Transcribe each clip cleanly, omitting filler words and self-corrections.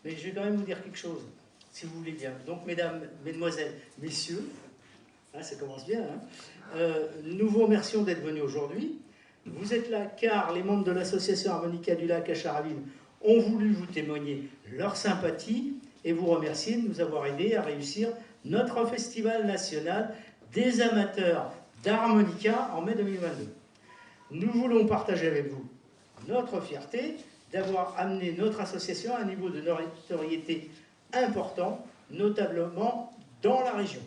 mais je vais quand même vous dire quelque chose, si vous voulez bien. Donc, mesdames, mesdemoiselles, messieurs, hein, ça commence bien, hein, nous vous remercions d'être venus aujourd'hui. Vous êtes là car les membres de l'association Harmonica du Lac à Charraville ont voulu vous témoigner leur sympathie et vous remercier de nous avoir aidés à réussir notre festival national des amateurs d'harmonica en mai 2022. Nous voulons partager avec vous notre fierté d'avoir amené notre association à un niveau de notoriété important, notamment dans la région.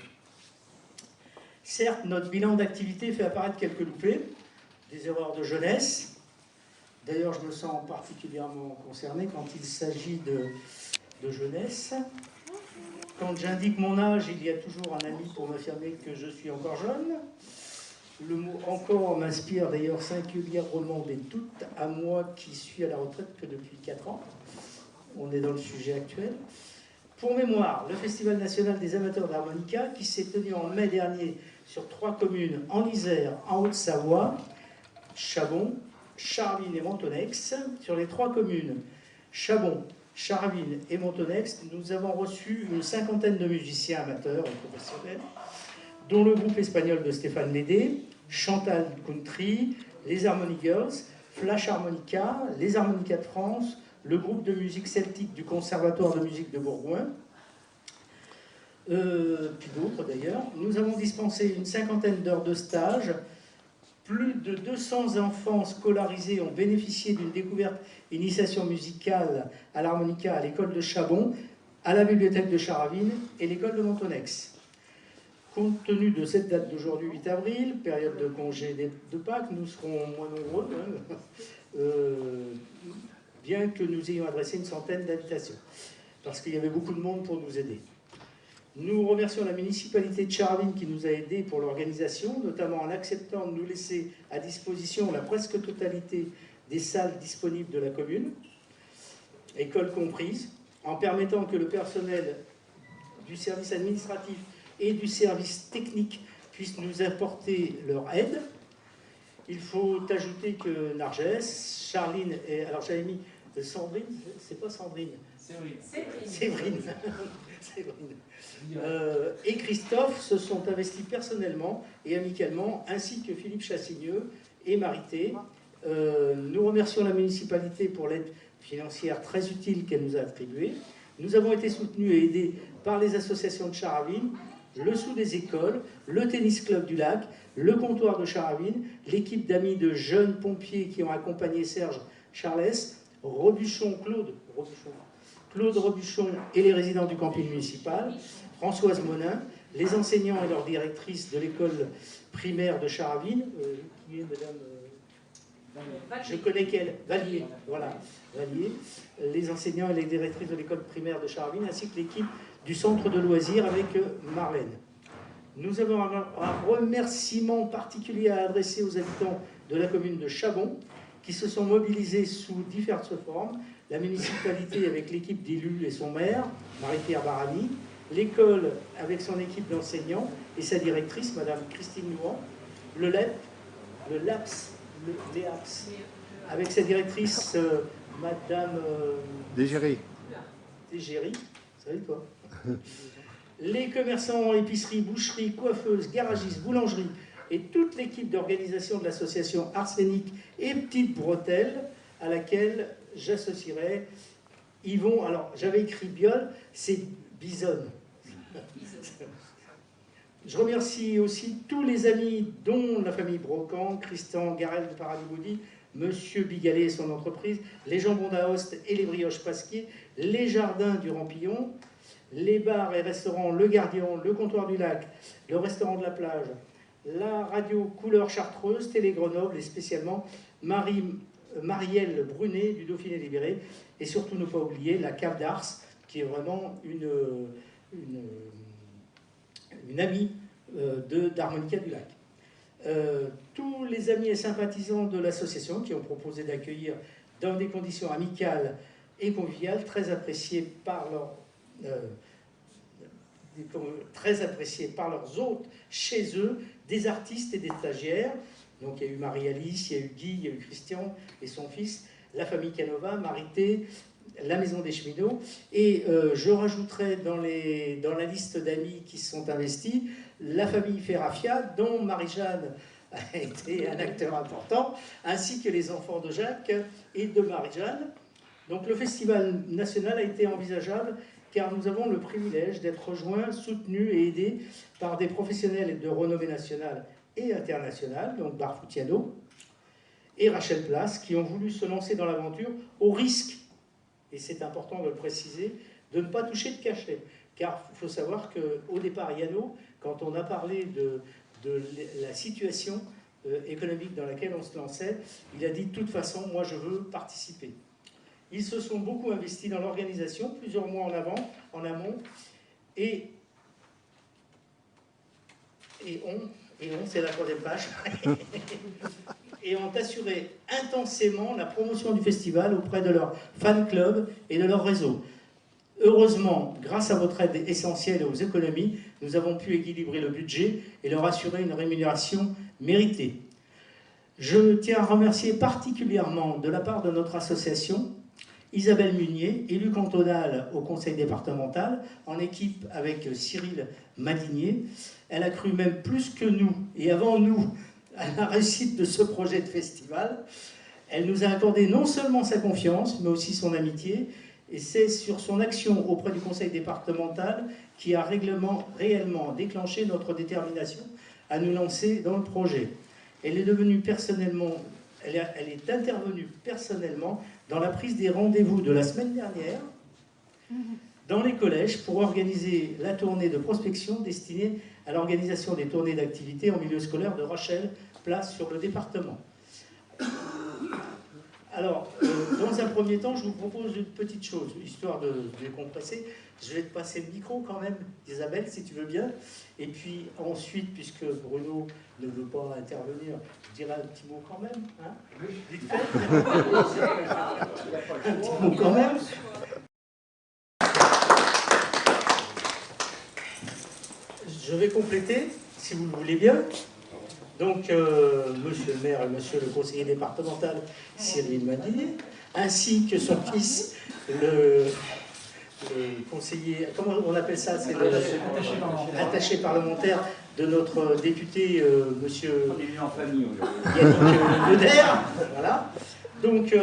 Certes, notre bilan d'activité fait apparaître quelques loupés, des erreurs de jeunesse. D'ailleurs, je me sens particulièrement concerné quand il s'agit de jeunesse. Quand j'indique mon âge, il y a toujours un ami pour m'affirmer que je suis encore jeune. Le mot « encore » m'inspire d'ailleurs singulièrement des doutes à moi qui suis à la retraite que depuis 4 ans. On est dans le sujet actuel. Pour mémoire, le Festival national des amateurs d'harmonica, qui s'est tenu en mai dernier sur 3 communes en Isère, en Haute-Savoie, Chabon, Charraville et Montonex. Sur les 3 communes, Chabon, Charraville et Montonex, nous avons reçu une 50aine de musiciens amateurs et professionnels, dont le groupe espagnol de Stéphane Lédé, Chantal Country, les Harmony Girls, Flash Harmonica, les Harmonica de France, le groupe de musique celtique du Conservatoire de musique de Bourgoin, puis d'autres d'ailleurs. Nous avons dispensé une 50aine d'heures de stage. Plus de 200 enfants scolarisés ont bénéficié d'une découverte initiation musicale à l'harmonica à l'école de Chabon, à la bibliothèque de Charraville et l'école de Montonex. Compte tenu de cette date d'aujourd'hui, 8 avril, période de congé de Pâques, nous serons moins nombreux, hein, bien que nous ayons adressé une centaine d'invitations, parce qu'il y avait beaucoup de monde pour nous aider. Nous remercions la municipalité de Charraville qui nous a aidés pour l'organisation, notamment en acceptant de nous laisser à disposition la presque totalité des salles disponibles de la commune, écoles comprises, en permettant que le personnel du service administratif et du service technique puissent nous apporter leur aide. Il faut ajouter que Nargès, Charline et... Alors j'avais mis Sandrine, c'est pas Sandrine. Séverine. Et Christophe se sont investis personnellement et amicalement, ainsi que Philippe Chassigneux et Marité. Nous remercions la municipalité pour l'aide financière très utile qu'elle nous a attribuée. Nous avons été soutenus et aidés par les associations de Charraville, le Sou des écoles, le tennis club du lac, le comptoir de Charraville, l'équipe d'amis de jeunes pompiers qui ont accompagné Serge Charles, Claude Robuchon et les résidents du camping municipal, Françoise Monin, les enseignants et leur directrice de l'école primaire de Charraville, qui est madame... je connais qu'elle, Vallier, voilà, Vallier, les enseignants et les directrices de l'école primaire de Charraville, ainsi que l'équipe du centre de loisirs avec Marlène. Nous avons un remerciement particulier à adresser aux habitants de la commune de Chabon, qui se sont mobilisés sous diverses formes, la municipalité avec l'équipe d'élus et son maire, Marie-Pierre Barani, l'école avec son équipe d'enseignants et sa directrice, Madame Christine Nouan, le LAPS, avec sa directrice, Madame Dégéry, ça va toi. Les commerçants, épiceries, boucheries, coiffeuses, garagistes, boulangeries et toute l'équipe d'organisation de l'association Arsenic et Petite Bretelle, à laquelle j'associerai Yvon. Alors, j'avais écrit Biol, c'est Bisonne. Je remercie aussi tous les amis, dont la famille Brocan, Christian Garel de Paradis-Boudy, Monsieur Bigalet et son entreprise, les jambons d'Aoste et les brioches Pasquier, les jardins du Rampillon, les bars et restaurants Le Gardien, le comptoir du lac, le restaurant de la plage, la radio Couleur Chartreuse, Télé Grenoble et spécialement Marielle Brunet du Dauphiné Libéré, et surtout ne pas oublier la cave d'Ars, qui est vraiment une amie d'Harmonica du Lac. Tous les amis et sympathisants de l'association qui ont proposé d'accueillir dans des conditions amicales et conviviales, très appréciées par leurs hôtes chez eux, des artistes et des stagiaires. Donc il y a eu Marie-Alice, il y a eu Guy, il y a eu Christian et son fils, la famille Canova, Marité, la Maison des Cheminots. Et je rajouterai dans la liste d'amis qui se sont investis la famille Ferrafia, dont Marie-Jeanne a été un acteur important, ainsi que les enfants de Jacques et de Marie-Jeanne. Donc le festival national a été envisageable car nous avons le privilège d'être rejoints, soutenus et aidés par des professionnels de renommée nationale et internationale, donc Barfoutiano et Rachel Place, qui ont voulu se lancer dans l'aventure au risque, et c'est important de le préciser, de ne pas toucher de cachet. Car il faut savoir qu'au départ, Yano, quand on a parlé de la situation économique dans laquelle on se lançait, il a dit de toute façon, moi je veux participer. Ils se sont beaucoup investis dans l'organisation, plusieurs mois en amont, et c'est la troisième page, et ont assuré intensément la promotion du festival auprès de leur fan club et de leur réseau. Heureusement, grâce à votre aide essentielle et aux économies, nous avons pu équilibrer le budget et leur assurer une rémunération méritée. Je tiens à remercier particulièrement de la part de notre association, Isabelle Munier, élue cantonale au conseil départemental, en équipe avec Cyril Madinier. Elle a cru même plus que nous, et avant nous, à la réussite de ce projet de festival. Elle nous a accordé non seulement sa confiance, mais aussi son amitié, et c'est sur son action auprès du conseil départemental qui a réellement déclenché notre détermination à nous lancer dans le projet. Elle est intervenue personnellement dans la prise des rendez-vous de la semaine dernière dans les collèges pour organiser la tournée de prospection destinée à l'organisation des tournées d'activités en milieu scolaire de Rachel Place sur le département. Alors, dans un premier temps, je vous propose une petite chose, histoire de décompresser. Je vais te passer le micro quand même, Isabelle, si tu veux bien. Et puis ensuite, puisque Bruno ne veut pas intervenir, je dirai un petit mot quand même. Hein, vite fait. Un petit mot quand même. Je vais compléter, si vous le voulez bien. Donc, monsieur le maire et monsieur le conseiller départemental Cyril Madinier, ainsi que son fils, le conseiller, comment on appelle ça, c'est attaché parlementaire de notre député, monsieur Yannick Leder. Voilà. Donc,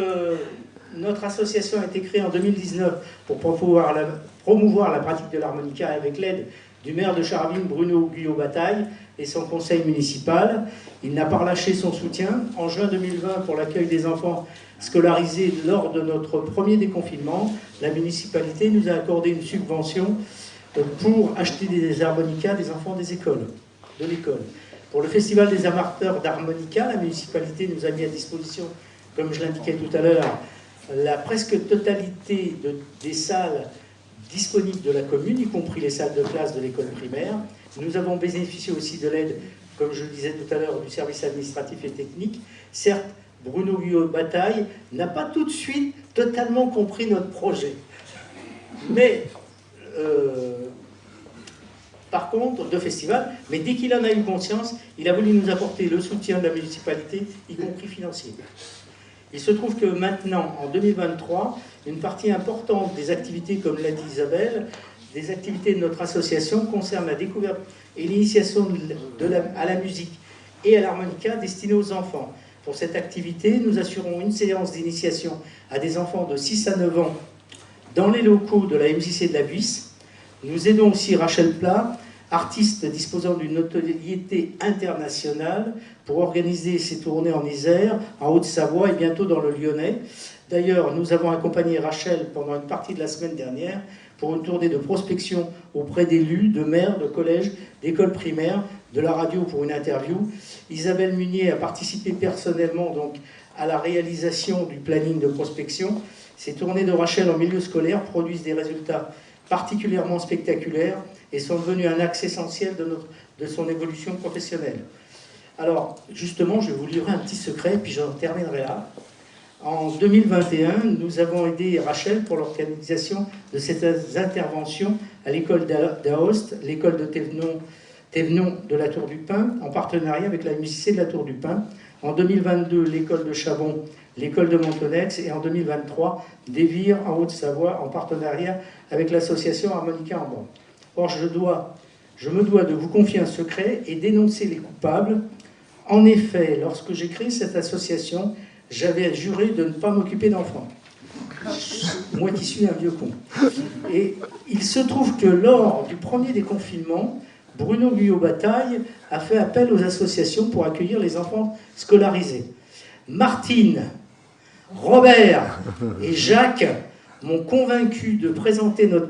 notre association a été créée en 2019 pour promouvoir la pratique de l'harmonica avec l'aide du maire de Charville, Bruno Guyot-Bataille, et son conseil municipal. Il n'a pas relâché son soutien. En juin 2020, pour l'accueil des enfants scolarisés lors de notre premier déconfinement, la municipalité nous a accordé une subvention pour acheter des harmonicas des enfants de l'école. Pour le festival des amateurs d'harmonica, la municipalité nous a mis à disposition, comme je l'indiquais tout à l'heure, la presque totalité des salles disponibles de la commune, y compris les salles de classe de l'école primaire. Nous avons bénéficié aussi de l'aide, comme je le disais tout à l'heure, du service administratif et technique. Certes, Bruno Guyot-Bataille n'a pas tout de suite totalement compris notre projet. Mais, par contre, de festival, mais dès qu'il en a eu conscience, il a voulu nous apporter le soutien de la municipalité, y compris financier. Il se trouve que maintenant, en 2023, une partie importante des activités, comme l'a dit Isabelle, des activités de notre association concernent la découverte et l'initiation à la musique et à l'harmonica destinée aux enfants. Pour cette activité, nous assurons une séance d'initiation à des enfants de 6 à 9 ans dans les locaux de la MJC de la Buisse. Nous aidons aussi Rachel Plat, artiste disposant d'une notoriété internationale, pour organiser ses tournées en Isère, en Haute-Savoie et bientôt dans le Lyonnais. D'ailleurs, nous avons accompagné Rachel pendant une partie de la semaine dernière pour une tournée de prospection auprès d'élus, de maires, de collèges, d'écoles primaires, de la radio pour une interview. Isabelle Munier a participé personnellement donc à la réalisation du planning de prospection. Ces tournées de Rachel en milieu scolaire produisent des résultats particulièrement spectaculaires et sont devenus un axe essentiel de son évolution professionnelle. Alors, justement, je vais vous livrer un petit secret, puis j'en terminerai là. En 2021, nous avons aidé Rachel pour l'organisation de cette intervention à l'école d'Aoste, l'école de Thévenon de la Tour du Pin, en partenariat avec la MJC de la Tour du Pin. En 2022, l'école de Chabon, l'école de Montonex, et en 2023, d'Évire en Haute-Savoie, en partenariat avec l'association Harmonica en Bande. Or, je me dois de vous confier un secret et dénoncer les coupables. En effet, lorsque j'ai créé cette association, j'avais juré de ne pas m'occuper d'enfants. Moi qui suis un vieux con. Et il se trouve que lors du premier déconfinement, Bruno Guyot-Bataille a fait appel aux associations pour accueillir les enfants scolarisés. Martine, Robert et Jacques m'ont convaincu de présenter notre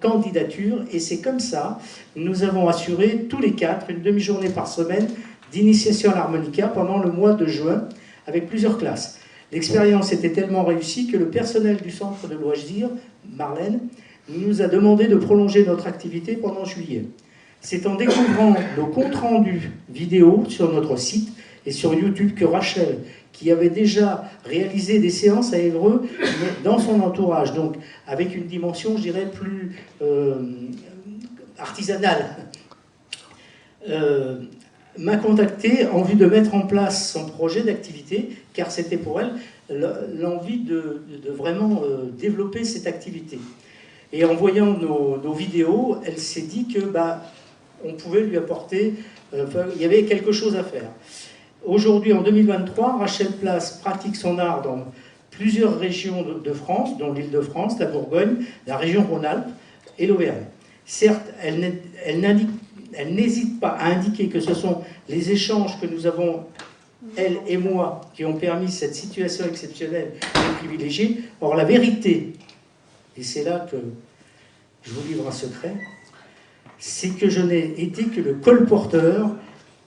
candidature, et c'est comme ça que nous avons assuré tous les 4 une demi-journée par semaine d'initiation à l'harmonica pendant le mois de juin avec plusieurs classes. L'expérience était tellement réussie que le personnel du centre de loisirs, Marlène, nous a demandé de prolonger notre activité pendant juillet. C'est en découvrant nos comptes rendus vidéo sur notre site et sur YouTube que Rachel, qui avait déjà réalisé des séances à Évreux dans son entourage, donc avec une dimension, je dirais, plus artisanale, m'a contacté en vue de mettre en place son projet d'activité, car c'était pour elle l'envie de vraiment développer cette activité. Et en voyant nos vidéos, elle s'est dit que on pouvait lui apporter, il y avait quelque chose à faire. Aujourd'hui, en 2023, Rachel Place pratique son art dans plusieurs régions de France, dont l'Île-de-France, la Bourgogne, la région Rhône-Alpes et l'Auvergne. Certes, elle n'hésite pas à indiquer que ce sont les échanges que nous avons, elle et moi, qui ont permis cette situation exceptionnelle et privilégiée. Or, la vérité, et c'est là que je vous livre un secret, c'est que je n'ai été que le colporteur,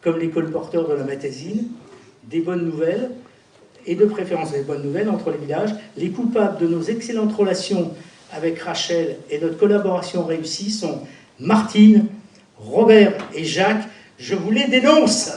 comme les colporteurs de la magazine, des bonnes nouvelles, et de préférence des bonnes nouvelles entre les villages. Les coupables de nos excellentes relations avec Rachel et notre collaboration réussie sont Martine, Robert et Jacques. Je vous les dénonce.